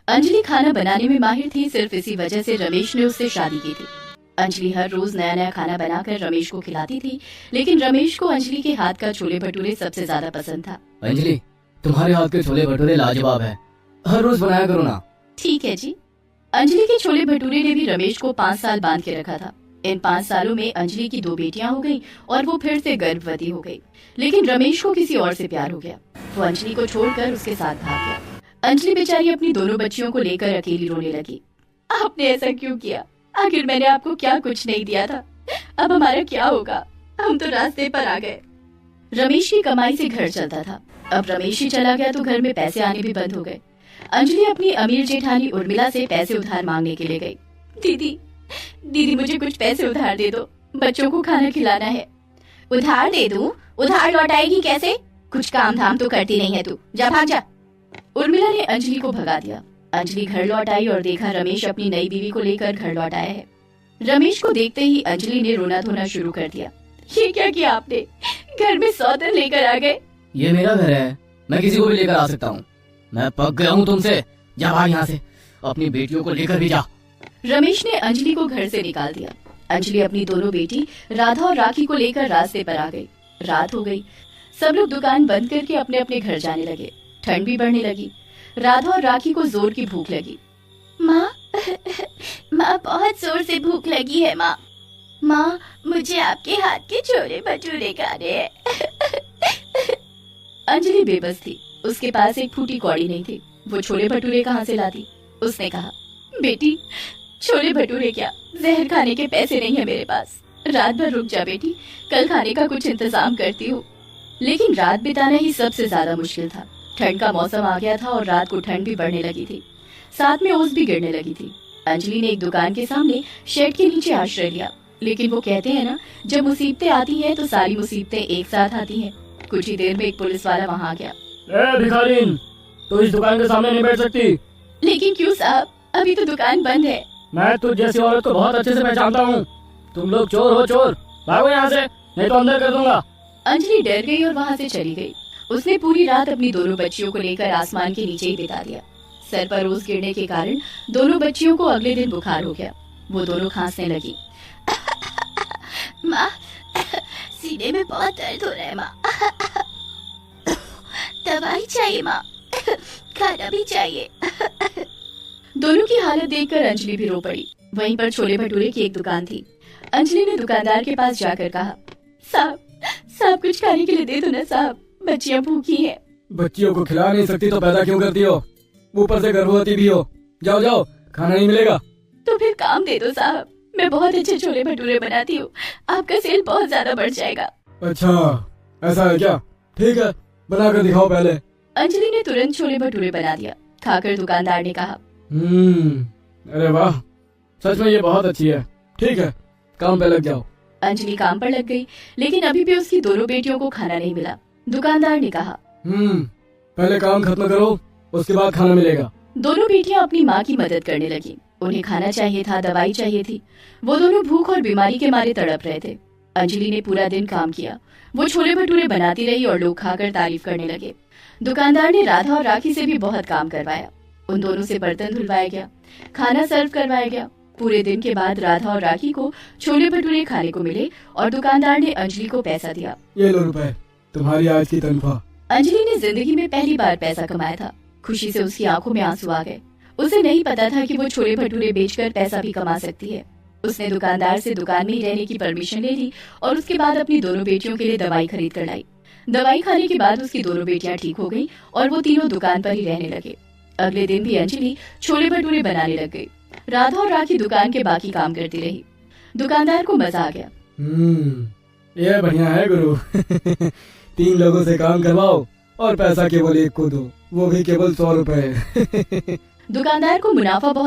अंजलि खाना बनाने में माहिर थी, सिर्फ इसी वजह से रमेश ने उससे शादी की थी। अंजलि हर रोज नया नया खाना बनाकर रमेश को खिलाती थी, लेकिन रमेश को अंजलि के हाथ का छोले भटूरे सबसे ज्यादा पसंद था। अंजलि, तुम्हारे हाथ के छोले भटूरे लाजवाब है, हर रोज बनाया करो ना। ठीक है जी। अंजलि के छोले भटूरे ने भी रमेश को 5 साल बांध के रखा था। इन 5 सालों में अंजलि की 2 बेटियां हो गई और वो फिर से गर्भवती हो गई। लेकिन रमेश को किसी और से प्यार हो गया। वो अंजलि को छोड़कर उसके साथ भाग गया। अंजलि बेचारी अपनी दोनों बच्चियों को लेकर अकेली रोने लगी। आपने ऐसा क्यों किया? आखिर मैंने आपको क्या कुछ नहीं दिया था? अब हमारा क्या होगा? हम तो रास्ते पर आ गए। रमेश की कमाई से घर चलता था। अब रमेश ही चला गया तो घर में पैसे आने भी बंद हो गए। अंजलि अपनी अमीर जेठानी उर्मिला से पैसे उधार मांगने के लिए गई। दीदी दीदी मुझे कुछ पैसे उधार दे दो, बच्चों को खाना खिलाना है। उधार दे दूं? उधार लौटाएगी कैसे? कुछ काम धाम तो करती नहीं है तू, जा भाग जा। उर्मिला ने अंजलि को भगा दिया। अंजलि घर लौट आई और देखा रमेश अपनी नई बीवी को लेकर घर लौट आया है। रमेश को देखते ही अंजलि ने रोना धोना शुरू कर दिया। ये क्या किया आपने? घर में सौतन लेकर आ गए। ये मेरा घर है, मैं किसी को भी लेकर आ सकता हूँ। मैं पक गया हूँ तुमसे, जा भाग यहाँ से, अपनी बेटियों को लेकर भी जा। रमेश ने अंजलि को घर से निकाल दिया। अंजलि अपनी दोनों बेटी राधा और राखी को लेकर रास्ते पर आ गई। रात हो गई। सब लोग दुकान बंद करके अपने अपने घर जाने लगे। ठंड भी बढ़ने लगी। राधा और राखी को जोर की भूख लगी। माँ माँ बहुत जोर से भूख लगी है माँ। माँ मुझे आपके हाथ के छोले भटूरे खाने हैं। अंजलि बेबस थी। उसके पास एक फूटी कौड़ी नहीं थी। वो छोले भटूरे कहाँ से लाती? उसने कहा, बेटी छोले भटूरे क्या, जहर खाने के पैसे नहीं है मेरे पास। रात भर रुक जा बेटी, कल खाने का कुछ इंतजाम करती हूँ। लेकिन रात बिताना ही सबसे ज्यादा मुश्किल था। ठंड का मौसम आ गया था और रात को ठंड भी बढ़ने लगी थी। साथ में ओस भी गिरने लगी थी। अंजलि ने एक दुकान के सामने शेड के नीचे आश्रय लिया। लेकिन वो कहते हैं ना, जब मुसीबतें आती हैं तो सारी मुसीबतें एक साथ आती हैं। कुछ ही देर में एक पुलिस वाला वहाँ आ गया। भिखारीन, तो इस दुकान के सामने नहीं बैठ सकती। लेकिन क्यों साहब, अभी तो दुकान बंद है। मैं तुझ जैसी औरत को बहुत अच्छे से पहचानता हूँ। तुम लोग चोर हो, चोर। भागो यहाँ से, नहीं तो अंदर कर दूंगा। अंजलि डर गई और वहाँ से चली गई। उसने पूरी रात अपनी दोनों बच्चियों को लेकर आसमान के नीचे ही बिता दिया। सर पर ओस गिरने के कारण दोनों बच्चियों को अगले दिन बुखार हो गया। वो दोनों खांसने लगी। माँ, सीने में बहुत दर्द हो रहा है माँ। दवाई चाहिए माँ, खाना भी चाहिए। दोनों की हालत देखकर अंजलि भी रो पड़ी। वहीं पर छोले भटूरे की एक दुकान थी। अंजलि ने दुकानदार के पास जाकर कहा, साहब साहब कुछ खाने के लिए दे दो ना साहब, बच्चियां भूखी हैं। बच्चियों को खिला नहीं सकती तो पैदा क्यों करती हो? ऊपर से गर्भवती भी हो। जाओ जाओ, खाना नहीं मिलेगा। तो फिर काम दे दो साहब, मैं बहुत अच्छे छोले भटूरे बनाती हूँ, आपका सेल बहुत ज्यादा बढ़ जाएगा। अच्छा ऐसा है क्या? ठीक है, बना कर दिखाओ पहले। अंजलि ने तुरंत छोले भटूरे बना दिया। खाकर दुकानदार ने कहा, अरे वाह, सच में ये बहुत अच्छी है। ठीक है, काम पे लग जाओ। अंजलि काम पर लग गई, लेकिन अभी भी उसकी दोनों बेटियों को खाना नहीं मिला। दुकानदार ने कहा, पहले काम खत्म करो, उसके बाद खाना मिलेगा। दोनों बेटियां अपनी माँ की मदद करने लगी। उन्हें खाना चाहिए था, दवाई चाहिए थी। वो दोनों भूख और बीमारी के मारे तड़प रहे थे। अंजलि ने पूरा दिन काम किया। वो छोले भटूरे बनाती रही और लोग खाकर तारीफ करने लगे। दुकानदार ने राधा और राखी से भी बहुत काम करवाया। उन दोनों से बर्तन धुलवाया गया, खाना सर्व करवाया गया। पूरे दिन के बाद राधा और राखी को छोले भटूरे खाने को मिले और दुकानदार ने अंजलि को पैसा दिया। ये लो रुपए, तुम्हारी आज की तनख्वाह। अंजलि ने जिंदगी में पहली बार पैसा कमाया था। खुशी से उसकी आंखों में आंसू आ गए। उसे नहीं पता था कि वो छोले भटूरे बेचकर पैसा भी कमा सकती है। उसने दुकानदार से दुकान में ही रहने की परमिशन ले ली और उसके बाद अपनी दोनों बेटियों के लिए दवाई खरीद कर लाई। दवाई खाने के बाद उसकी दोनों बेटियां ठीक हो गईं और वो तीनों दुकान पर ही रहने लगे। अगले दिन भी अंजलि छोले भटूरे बनाने लग गई। राधा और राखी दुकान के बाकी काम करती रही। दुकानदार को मजा आ गया। ये बढ़िया है गुरु। 3 लोगों से काम करवाओ और पैसा केवल एक को दो, वो भी केवल 100 रुपए। दुकानदार को मुनाफा बहुत